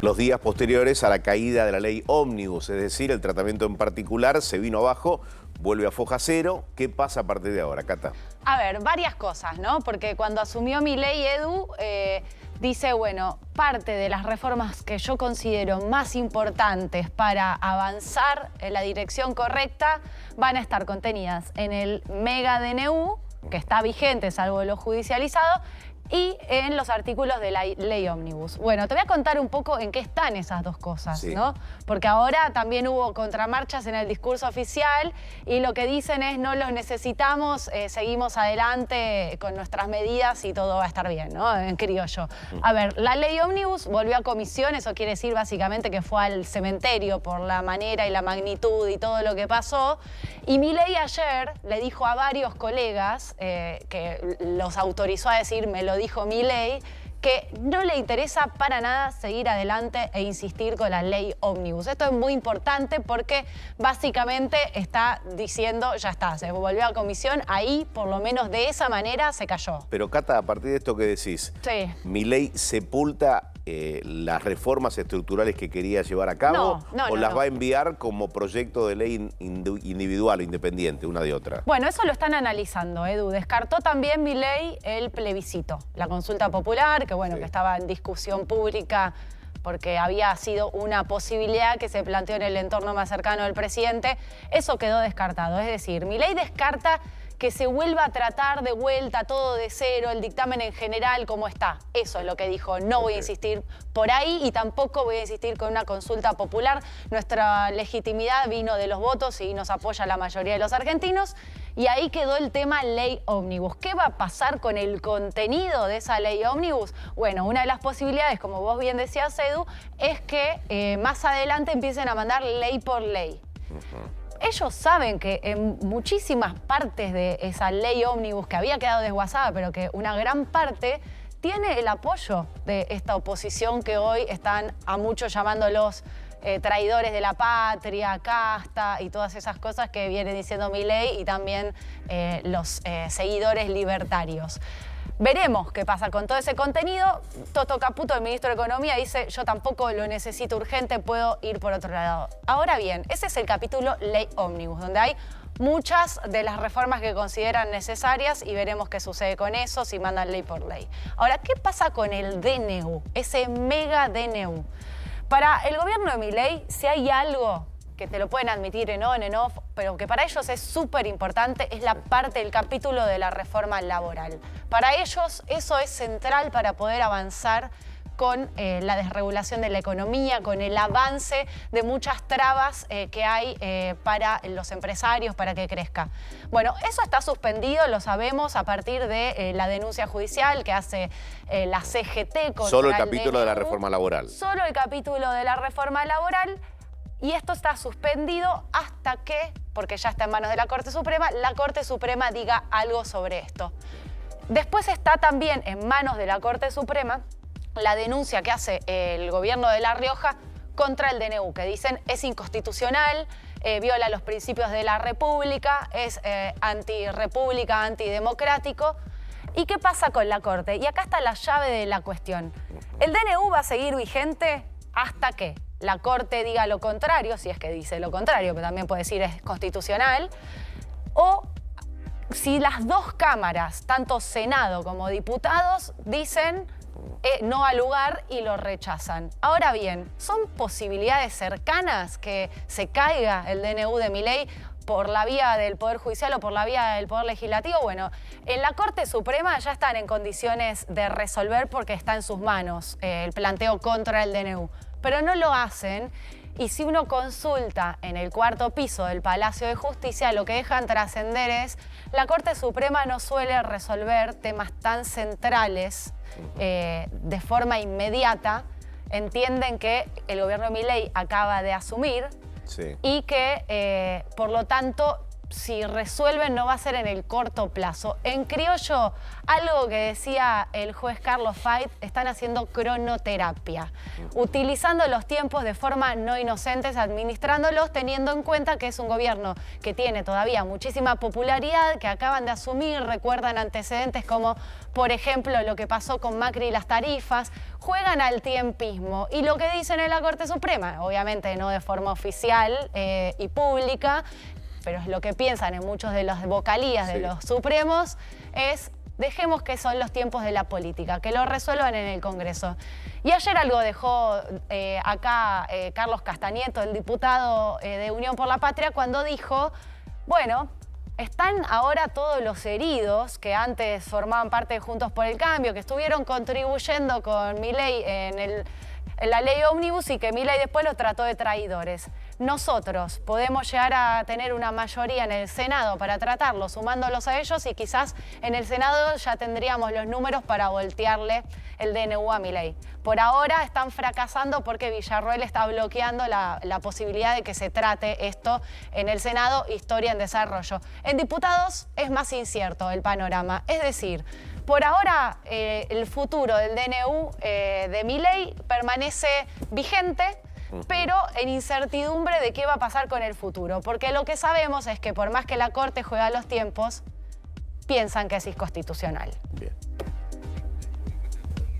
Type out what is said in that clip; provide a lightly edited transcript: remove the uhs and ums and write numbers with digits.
Los días posteriores a la caída de la ley ómnibus, es decir, el tratamiento en particular se vino abajo, vuelve a foja cero. ¿Qué pasa a partir de ahora, Cata? A ver, varias cosas, ¿no? Porque cuando asumió Milei, Edu, dice, bueno, parte de las reformas que yo considero más importantes para avanzar en la dirección correcta van a estar contenidas en el mega DNU, que está vigente, salvo lo judicializado, y en los artículos de la ley ómnibus. Bueno, te voy a contar un poco en qué están esas dos cosas, sí, ¿no? Porque ahora también hubo contramarchas en el discurso oficial y lo que dicen es no los necesitamos, seguimos adelante con nuestras medidas y todo va a estar bien, ¿no? En criollo. A ver, la ley ómnibus volvió a comisión, eso quiere decir básicamente que fue al cementerio por la manera y la magnitud y todo lo que pasó. Y Milei ayer le dijo a varios colegas, que los autorizó a decir, me lo dijo Milei, que no le interesa para nada seguir adelante e insistir con la ley ómnibus. Esto es muy importante porque básicamente está diciendo, ya está, se volvió a comisión, ahí por lo menos de esa manera se cayó. Pero Cata, a partir de esto que decís, sí, ¿Milei sepulta las reformas estructurales que quería llevar a cabo o las va a enviar como proyecto de ley individual o independiente, una de otra? Bueno, eso lo están analizando, Edu. Descartó también Milei el plebiscito, la consulta popular, que bueno, que estaba en discusión pública porque había sido una posibilidad que se planteó en el entorno más cercano del presidente. Eso quedó descartado. Es decir, Milei descarta que se vuelva a tratar de vuelta todo de cero, el dictamen en general como está. Eso es lo que dijo. No voy a insistir por ahí y tampoco voy a insistir con una consulta popular. Nuestra legitimidad vino de los votos y nos apoya la mayoría de los argentinos. Y ahí quedó el tema ley ómnibus. ¿Qué va a pasar con el contenido de esa ley ómnibus? Bueno, una de las posibilidades, como vos bien decías, Edu, es que más adelante empiecen a mandar ley por ley. Ellos saben que en muchísimas partes de esa ley ómnibus que había quedado desguazada, pero que una gran parte tiene el apoyo de esta oposición que hoy están a muchos llamándolos traidores de la patria, casta y todas esas cosas que viene diciendo Milei y también los seguidores libertarios. Veremos qué pasa con todo ese contenido. Toto Caputo, el ministro de Economía, dice yo tampoco lo necesito urgente, puedo ir por otro lado. Ahora bien, ese es el capítulo Ley Ómnibus, donde hay muchas de las reformas que consideran necesarias y veremos qué sucede con eso, si mandan ley por ley. Ahora, ¿qué pasa con el DNU, ese mega DNU? Para el gobierno de Milei, si hay algo que te lo pueden admitir en on, en off, pero que para ellos es súper importante, es la parte del capítulo de la reforma laboral. Para ellos eso es central para poder avanzar con la desregulación de la economía, con el avance de muchas trabas que hay para los empresarios, para que crezca. Bueno, eso está suspendido, lo sabemos, a partir de la denuncia judicial que hace la CGT contra Solo el capítulo de la reforma laboral. Solo el capítulo de la reforma laboral. Y esto está suspendido hasta que, porque ya está en manos de la Corte Suprema, la Corte Suprema diga algo sobre esto. Después está también en manos de la Corte Suprema la denuncia que hace el gobierno de La Rioja contra el DNU, que dicen es inconstitucional, viola los principios de la República, es antirrepública, antidemocrático. ¿Y qué pasa con la Corte? Y acá está la llave de la cuestión. ¿El DNU va a seguir vigente hasta que la Corte diga lo contrario, si es que dice lo contrario, pero también puede decir es constitucional, o si las dos cámaras, tanto Senado como diputados, dicen no al lugar y lo rechazan? Ahora bien, ¿son posibilidades cercanas que se caiga el DNU de Milei por la vía del Poder Judicial o por la vía del Poder Legislativo? Bueno, en la Corte Suprema ya están en condiciones de resolver porque está en sus manos el planteo contra el DNU. Pero no lo hacen y si uno consulta en el cuarto piso del Palacio de Justicia, lo que dejan trascender es la Corte Suprema no suele resolver temas tan centrales de forma inmediata. Entienden que el gobierno de Milei acaba de asumir y que, por lo tanto, si resuelven no va a ser en el corto plazo. En criollo, algo que decía el juez Carlos Fait, están haciendo cronoterapia, utilizando los tiempos de forma no inocentes, administrándolos, teniendo en cuenta que es un gobierno que tiene todavía muchísima popularidad, que acaban de asumir, recuerdan antecedentes como, por ejemplo, lo que pasó con Macri y las tarifas, juegan al tiempismo. Y lo que dicen en la Corte Suprema, obviamente no de forma oficial y pública, pero es lo que piensan en muchos de las vocalías de los supremos, es dejemos que son los tiempos de la política, que lo resuelvan en el Congreso. Y ayer algo dejó acá Carlos Castañeto, el diputado de Unión por la Patria, cuando dijo, bueno, están ahora todos los heridos que antes formaban parte de Juntos por el Cambio, que estuvieron contribuyendo con Milei en la ley Ómnibus y que Milei después los trató de traidores. Nosotros podemos llegar a tener una mayoría en el Senado para tratarlos, sumándolos a ellos, y quizás en el Senado ya tendríamos los números para voltearle el DNU a Milei. Por ahora están fracasando porque Villarroel está bloqueando la posibilidad de que se trate esto en el Senado, historia en desarrollo. En diputados es más incierto el panorama, es decir, por ahora el futuro del DNU de Milei permanece vigente, pero en incertidumbre de qué va a pasar con el futuro. Porque lo que sabemos es que por más que la Corte juega los tiempos, piensan que es inconstitucional. Bien.